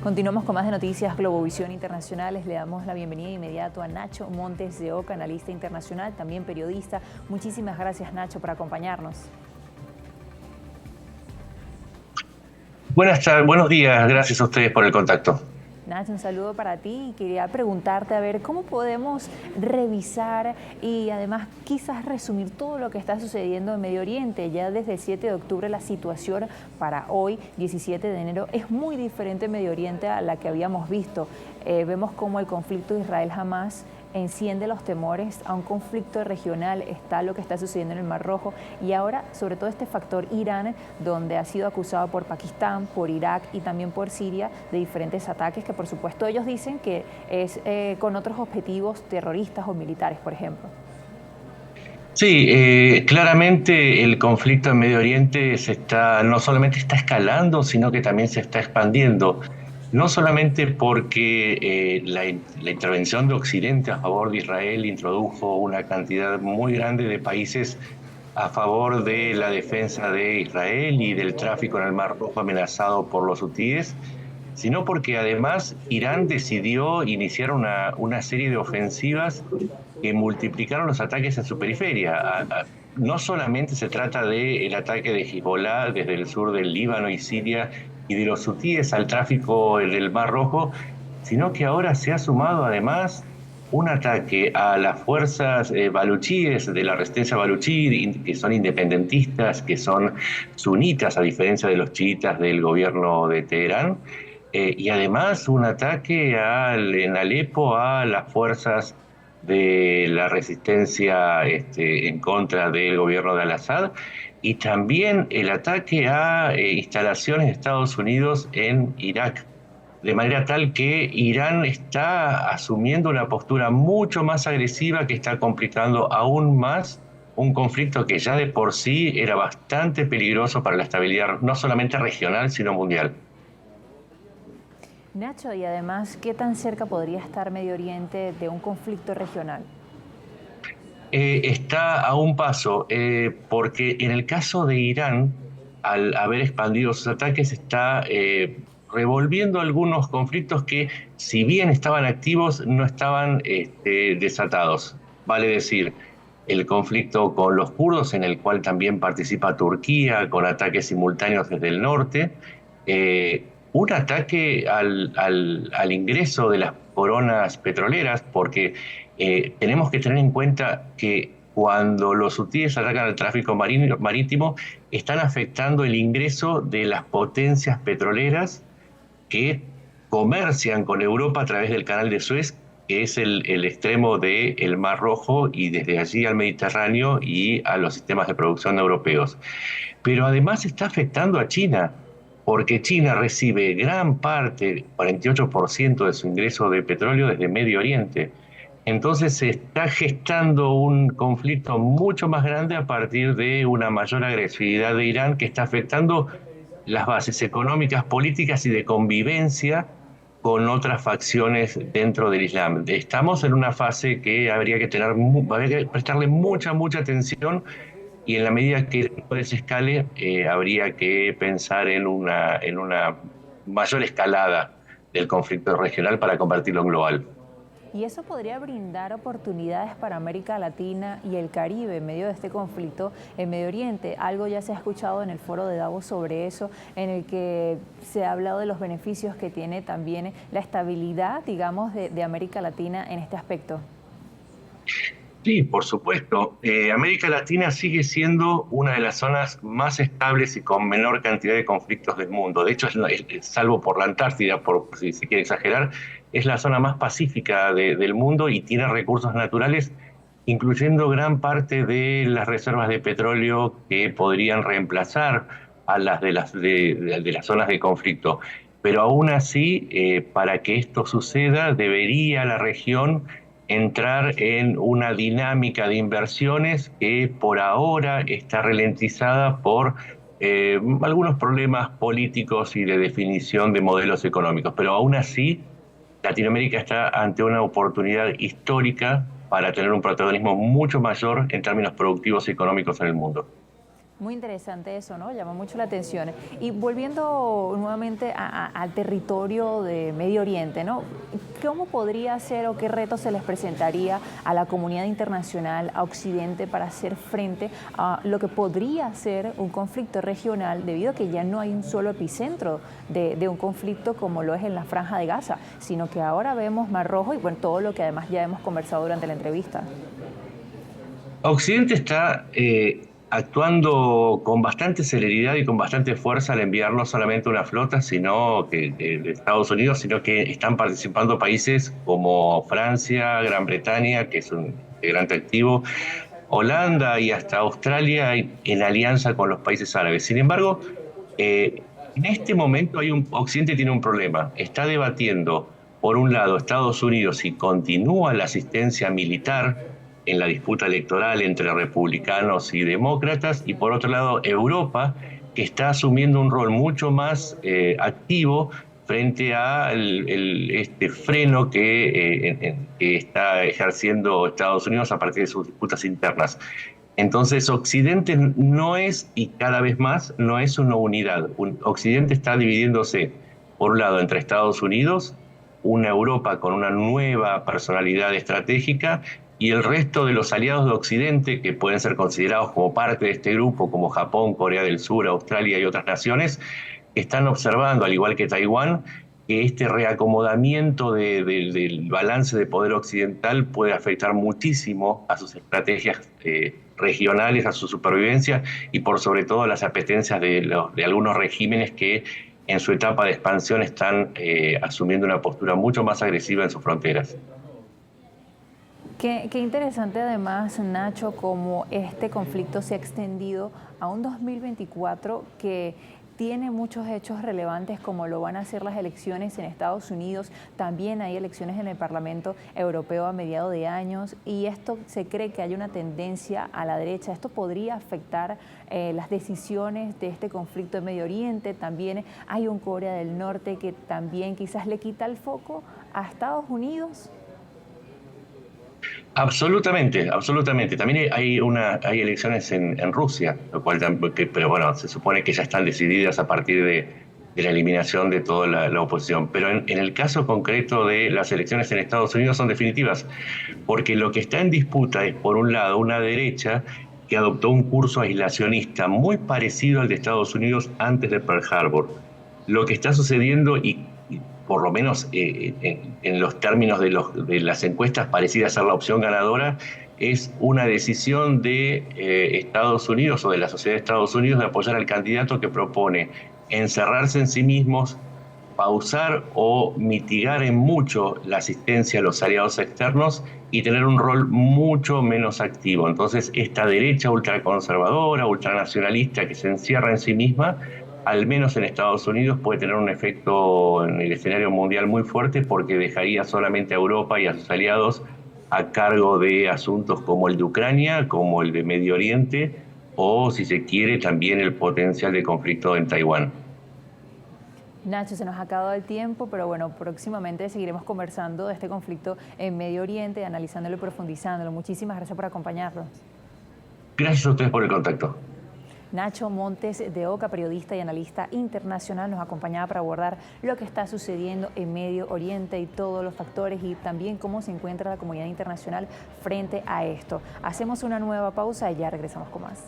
Continuamos con más de Noticias Globovisión Internacionales. Le damos la bienvenida inmediato a Nacho Montes de Oca, analista internacional, también periodista. Muchísimas gracias, Nacho, por acompañarnos. Buenos días, gracias a ustedes por el contacto. Nacho, un saludo para ti y quería preguntarte, a ver, ¿cómo podemos revisar y además quizás resumir todo lo que está sucediendo en Medio Oriente? Ya desde el 7 de octubre la situación para hoy, 17 de enero, es muy diferente en Medio Oriente a la que habíamos visto. Vemos cómo el conflicto Israel-Hamás enciende los temores a un conflicto regional, está lo que está sucediendo en el Mar Rojo y ahora sobre todo este factor Irán, donde ha sido acusado por Pakistán, por Irak y también por Siria de diferentes ataques que por supuesto ellos dicen que es con otros objetivos terroristas o militares, por ejemplo. Sí, claramente el conflicto en Medio Oriente no solamente está escalando, sino que también se está expandiendo. No solamente porque la intervención de Occidente a favor de Israel introdujo una cantidad muy grande de países a favor de la defensa de Israel y del tráfico en el Mar Rojo amenazado por los hutíes, sino porque además Irán decidió iniciar una serie de ofensivas que multiplicaron los ataques en su periferia. No solamente se trata del ataque de Hezbollah desde el sur del Líbano y Siria y de los hutíes al tráfico del Mar Rojo, sino que ahora se ha sumado además un ataque a las fuerzas baluchíes de la resistencia baluchí, que son independentistas, que son sunitas, a diferencia de los chiitas del gobierno de Teherán, y además un ataque en Alepo a las fuerzas de la resistencia en contra del gobierno de Al-Assad, y también el ataque a instalaciones de Estados Unidos en Irak, de manera tal que Irán está asumiendo una postura mucho más agresiva que está complicando aún más un conflicto que ya de por sí era bastante peligroso para la estabilidad no solamente regional, sino mundial. Nacho, y además, ¿qué tan cerca podría estar Medio Oriente de un conflicto regional? Está a un paso, porque en el caso de Irán, al haber expandido sus ataques, está revolviendo algunos conflictos que, si bien estaban activos, no estaban desatados. Vale decir, el conflicto con los kurdos, en el cual también participa Turquía, con ataques simultáneos desde el norte, un ataque al ingreso de las coronas petroleras, porque tenemos que tener en cuenta que cuando los hutíes atacan el tráfico marítimo, están afectando el ingreso de las potencias petroleras que comercian con Europa a través del Canal de Suez, que es el extremo del Mar Rojo, y desde allí al Mediterráneo y a los sistemas de producción europeos. Pero además está afectando a China, porque China recibe gran parte, 48% de su ingreso de petróleo desde Medio Oriente. Entonces se está gestando un conflicto mucho más grande a partir de una mayor agresividad de Irán, que está afectando las bases económicas, políticas y de convivencia con otras facciones dentro del Islam. Estamos en una fase que habría que prestarle mucha atención, y en la medida que no desescale, habría que pensar en una mayor escalada del conflicto regional para convertirlo en global. Y eso podría brindar oportunidades para América Latina y el Caribe en medio de este conflicto en Medio Oriente. Algo ya se ha escuchado en el foro de Davos sobre eso, en el que se ha hablado de los beneficios que tiene también la estabilidad, digamos, de América Latina en este aspecto. Sí, por supuesto. América Latina sigue siendo una de las zonas más estables y con menor cantidad de conflictos del mundo. De hecho, salvo por la Antártida, si se quiere exagerar, es la zona más pacífica del mundo y tiene recursos naturales, incluyendo gran parte de las reservas de petróleo que podrían reemplazar a las de las zonas de conflicto. Pero aún así, para que esto suceda, debería la región entrar en una dinámica de inversiones que por ahora está ralentizada por algunos problemas políticos y de definición de modelos económicos. Pero aún así, Latinoamérica está ante una oportunidad histórica para tener un protagonismo mucho mayor en términos productivos y económicos en el mundo. Muy interesante eso, ¿no? Llama mucho la atención. Y volviendo nuevamente al territorio de Medio Oriente, ¿no? ¿Cómo podría ser o qué retos se les presentaría a la comunidad internacional, a Occidente, para hacer frente a lo que podría ser un conflicto regional, debido a que ya no hay un solo epicentro de un conflicto como lo es en la Franja de Gaza, sino que ahora vemos Mar Rojo y bueno, todo lo que además ya hemos conversado durante la entrevista? Occidente está actuando con bastante celeridad y con bastante fuerza al enviar no solamente una flota, sino que de Estados Unidos, sino que están participando países como Francia, Gran Bretaña, que es un integrante activo, Holanda y hasta Australia en alianza con los países árabes. Sin embargo, en este momento Occidente tiene un problema. Está debatiendo, por un lado, Estados Unidos si continúa la asistencia militar en la disputa electoral entre republicanos y demócratas, y por otro lado, Europa, que está asumiendo un rol mucho más activo frente a este freno que está ejerciendo Estados Unidos a partir de sus disputas internas. Entonces, Occidente no es, y cada vez más, no es una unidad. Occidente está dividiéndose, por un lado, entre Estados Unidos, una Europa con una nueva personalidad estratégica, y el resto de los aliados de Occidente, que pueden ser considerados como parte de este grupo, como Japón, Corea del Sur, Australia y otras naciones, están observando, al igual que Taiwán, que este reacomodamiento del balance de poder occidental puede afectar muchísimo a sus estrategias regionales, a su supervivencia y por sobre todo a las apetencias de algunos regímenes que en su etapa de expansión están asumiendo una postura mucho más agresiva en sus fronteras. Qué interesante además, Nacho, cómo este conflicto se ha extendido a un 2024 que tiene muchos hechos relevantes, como lo van a ser las elecciones en Estados Unidos. También hay elecciones en el Parlamento Europeo a mediados de años, y esto se cree que hay una tendencia a la derecha. Esto podría afectar las decisiones de este conflicto en Medio Oriente. También hay un Corea del Norte que también quizás le quita el foco a Estados Unidos. Absolutamente, absolutamente. También hay elecciones en Rusia, lo cual, pero bueno, se supone que ya están decididas a partir de la eliminación de toda la oposición. Pero en el caso concreto de las elecciones en Estados Unidos son definitivas, porque lo que está en disputa es, por un lado, una derecha que adoptó un curso aislacionista muy parecido al de Estados Unidos antes de Pearl Harbor. Lo que está sucediendo, y por lo menos en los términos de las encuestas parecida ser la opción ganadora, es una decisión de Estados Unidos o de la sociedad de Estados Unidos de apoyar al candidato que propone encerrarse en sí mismos, pausar o mitigar en mucho la asistencia a los aliados externos y tener un rol mucho menos activo. Entonces, esta derecha ultraconservadora, ultranacionalista que se encierra en sí misma, al menos en Estados Unidos, puede tener un efecto en el escenario mundial muy fuerte, porque dejaría solamente a Europa y a sus aliados a cargo de asuntos como el de Ucrania, como el de Medio Oriente, o, si se quiere, también el potencial de conflicto en Taiwán. Nacho, se nos ha acabado el tiempo, pero bueno, próximamente seguiremos conversando de este conflicto en Medio Oriente, analizándolo y profundizándolo. Muchísimas gracias por acompañarnos. Gracias a ustedes por el contacto. Nacho Montes de Oca, periodista y analista internacional, nos acompañaba para abordar lo que está sucediendo en Medio Oriente y todos los factores, y también cómo se encuentra la comunidad internacional frente a esto. Hacemos una nueva pausa y ya regresamos con más.